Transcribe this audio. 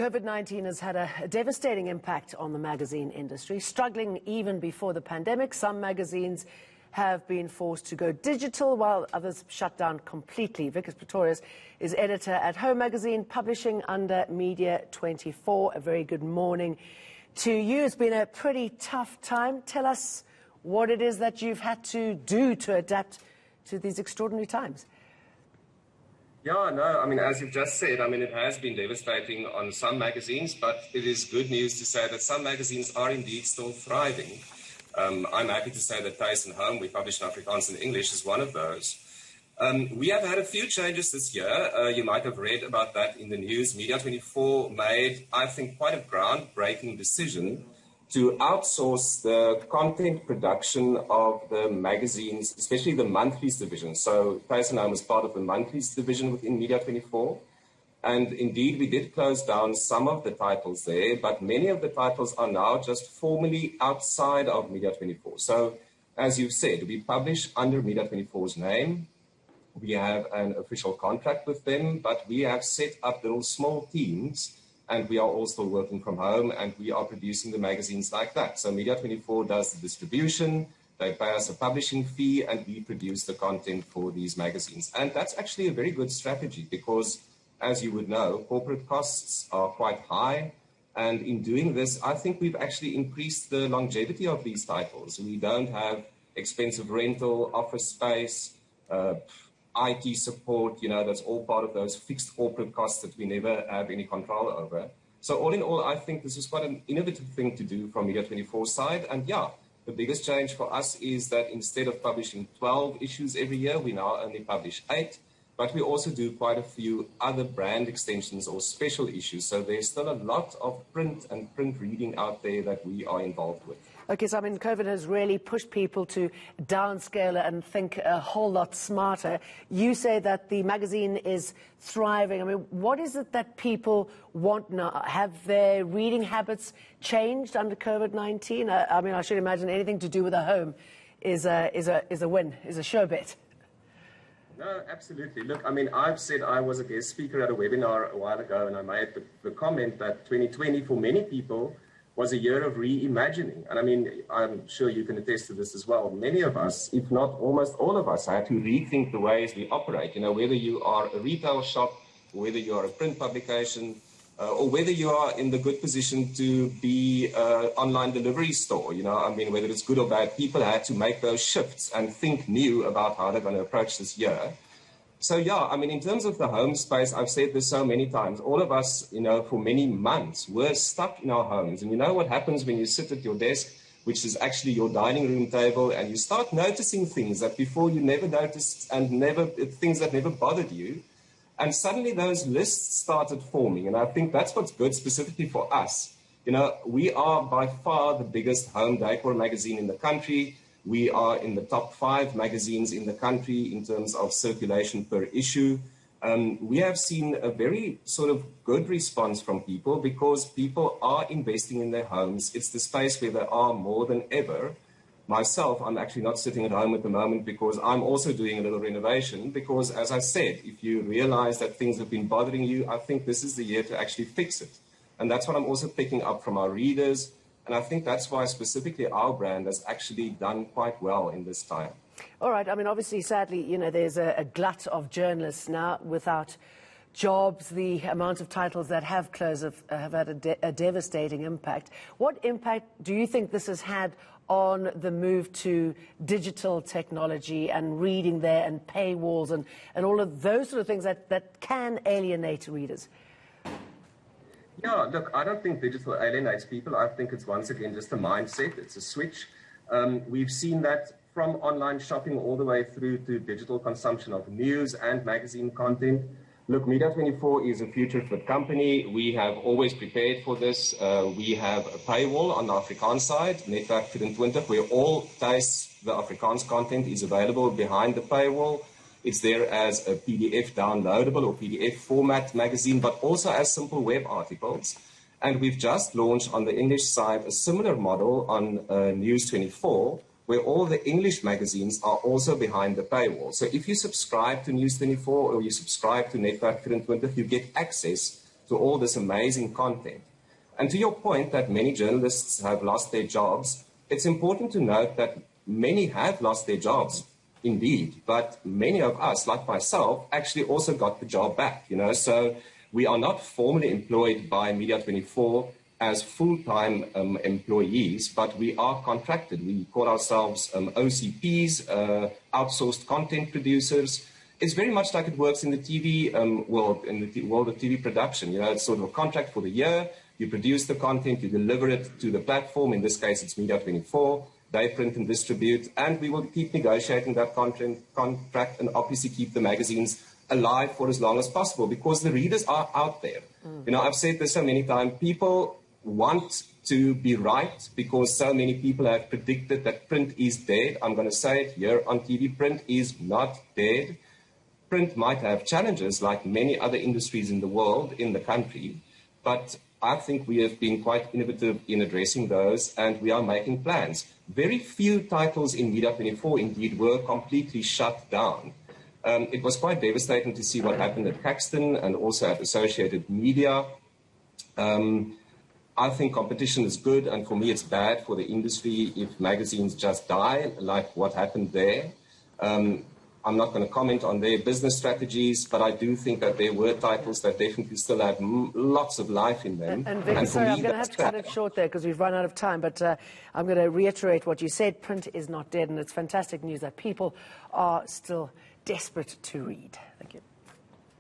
COVID-19 has had a devastating impact on the magazine industry. Struggling even before the pandemic, some magazines have been forced to go digital while others shut down completely. Vickers Pretorius is editor at Home Magazine, publishing under Media 24. A very good morning to you. It's been a pretty tough time. Tell us what it is that you've had to do to adapt to these extraordinary times. Yeah, no, I mean, as you've just said, I mean, it has been devastating on some magazines, but it is good news to say that some magazines are indeed still thriving. I'm happy to say that Tuis and Home, we publish in Afrikaans and English, is one of those. We have had a few changes this year. You might have read about that in the news. Media 24 made, I think, quite a groundbreaking decision to outsource the content production of the magazines, especially the monthlies division. So Tuis and Home is part of the monthlies division within Media 24. And indeed, we did close down some of the titles there, but many of the titles are now just formally outside of Media 24. So, as you've said, we publish under Media 24's name. We have an official contract with them, but we have set up little small teams, and we are all still working from home, and we are producing the magazines like that. So Media 24 does the distribution, they pay us a publishing fee, and we produce the content for these magazines. And that's actually a very good strategy because, as you would know, corporate costs are quite high. And in doing this, I think we've actually increased the longevity of these titles. We don't have expensive rental, office space, IT support, that's all part of those fixed corporate costs that we never have any control over. So all in all, I think this is quite an innovative thing to do from Media 24's side. And yeah, the biggest change for us is that instead of publishing 12 issues every year, we now only publish 8. But we also do quite a few other brand extensions or special issues. So there's still a lot of print and print reading out there that we are involved with. Okay, so I mean, COVID has really pushed people to downscale and think a whole lot smarter. You say that the magazine is thriving. I mean, what is it that people want now? Have their reading habits changed under COVID-19? I mean, I should imagine anything to do with a home is a win, is a sure bet. No, absolutely. Look, I mean, I've said I was a guest speaker at a webinar a while ago, and I made the comment that 2020 for many people was a year of reimagining. And I mean, I'm sure you can attest to this as well. Many of us, if not almost all of us, had to rethink the ways we operate. Whether you are a retail shop, whether you are a print publication, or whether you are in the good position to be an online delivery store, I mean, whether it's good or bad, people had to make those shifts and think new about how they're going to approach this year. So, yeah, I mean, in terms of the home space, I've said this so many times, all of us, for many months, were stuck in our homes. And you know what happens when you sit at your desk, which is actually your dining room table, and you start noticing things that before you never noticed and things that never bothered you. And suddenly those lists started forming. And I think that's what's good specifically for us. We are by far the biggest home decor magazine in the country. We are in the top 5 magazines in the country in terms of circulation per issue. We have seen a very sort of good response from people because people are investing in their homes. It's the space where they are more than ever. Myself, I'm actually not sitting at home at the moment because I'm also doing a little renovation because, as I said, if you realize that things have been bothering you, I think this is the year to actually fix it. And that's what I'm also picking up from our readers. And I think that's why specifically our brand has actually done quite well in this time. All right. I mean, obviously, sadly, there's a glut of journalists now without jobs. The amount of titles that have closed have had a devastating impact. What impact do you think this has had on the move to digital technology and reading there and paywalls and all of those sort of things that can alienate readers? Yeah, look, I don't think digital alienates people. I think it's once again just a mindset. It's a switch. We've seen that from online shopping all the way through to digital consumption of news and magazine content. Look, Media 24 is a future-fit company. We have always prepared for this. We have a paywall on the Afrikaans side, Netwerk 24, where all Tuis, the Afrikaans content, is available behind the paywall. It's there as a PDF downloadable or PDF format magazine, but also as simple web articles. And we've just launched on the English side a similar model on News 24, where all the English magazines are also behind the paywall. So if you subscribe to News 24 or you subscribe to Netwerk 24, you get access to all this amazing content. And to your point that many journalists have lost their jobs, it's important to note that many have lost their jobs, indeed, but many of us, like myself, actually also got the job back, so we are not formally employed by Media24 as full-time employees, but we are contracted. We call ourselves OCPs, outsourced content producers. It's very much like it works in the TV world, in the world of TV production. It's sort of a contract for the year. You produce the content, you deliver it to the platform. In this case, it's Media24. They print and distribute, and we will keep negotiating that contract and obviously keep the magazines alive for as long as possible because the readers are out there. I've said this so many times. People want to be right because so many people have predicted that print is dead. I'm going to say it here on TV. Print is not dead. Print might have challenges like many other industries in the world, in the country, but I think we have been quite innovative in addressing those, and we are making plans. Very few titles in Media24, indeed, were completely shut down. It was quite devastating to see what happened at Caxton and also at Associated Media. I think competition is good, and for me it's bad for the industry if magazines just die, like what happened there. I'm not going to comment on their business strategies, but I do think that there were titles that definitely still have lots of life in them. And Vicky, sorry, I'm going to have to cut it short there because we've run out of time, but I'm going to reiterate what you said. Print is not dead, and it's fantastic news that people are still desperate to read. Thank you.